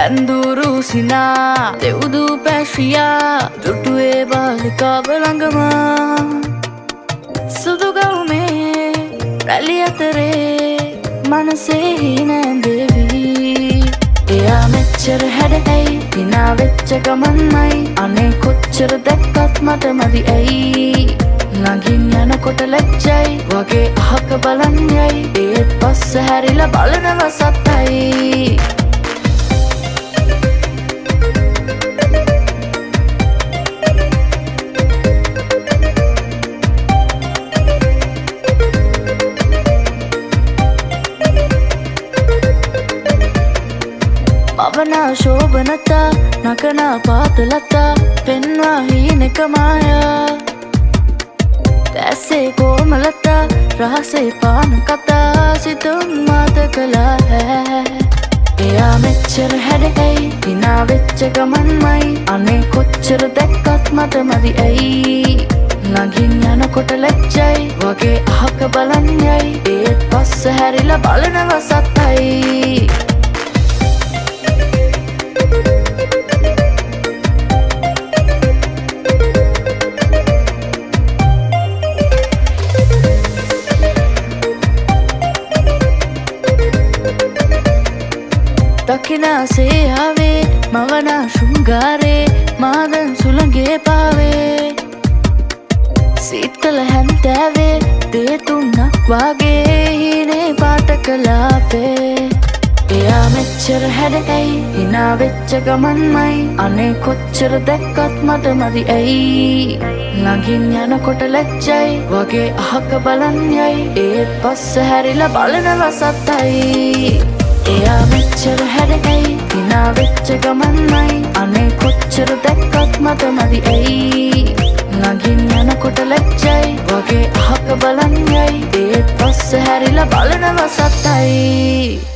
ඇන්දුරු සිනා දෙව්දු පැශ්‍රියා දුටුවේ බාලිකාව ළඟම සුදුගවුමේ රැලි අතරේ මනසේ හිනැඳෙවී එයා මෙච්චර හැඩැයි හිනා වෙච්ච ගමන්මයි අනේ කොච්චර දැක්කත් මට මදි ඇයි නගින් යනකොට ලැජ්ජයි වගේ අහක බලන් යයි ඒත් පස්ස හැරිලා බලනව සත්තයි පවනා ශෝභනතා නකනා පාතලතා පෙන්වා හීනෙක මායා ඇසේ කෝමලතා රහසේ පාන කතා සිතුම් මාත කළා හැ එයා මෙච්චර හැඩැයි හිනා වෙච්ච ගමන්මයි අනේ කොච්චර දැක්කත් මට මදි ඇයි නගින් යනකොට ලැජ්ජයි වගේ අහක බලන් යයි ඒත් පස්ස හැරිලා බලනව සත්තයි දකිනාසේ ආවේ මවනා ශෘංගාරේ මාදන් සුළඟේ පාවේ සීතල හැන්තෑවේ දේතුන්නක් වාගේ හීනේ පාට කලාපේ එයා මෙච්චර හැඩැයි හිනා වෙච්ච ගමන්මයි අනේ කොච්චර දැක්කත් මට මදි ඇයි නගින් යනකොට ලැජ්ජයි වගේ අහක බලන් යයි ඒත් පස්ස හැරිලා බලනව සත්තයි එයා මෙච්චර හැඩැයි හිනා වෙච්ච ගමන්මයි අනේ කොච්චර දැක්කත් මට මදි ඇයි නගින් යනකොට ලැජ්ජයි වගේ අහක බලන් යයි ඒත් පස්ස හැරිලා බලනව සත්තයි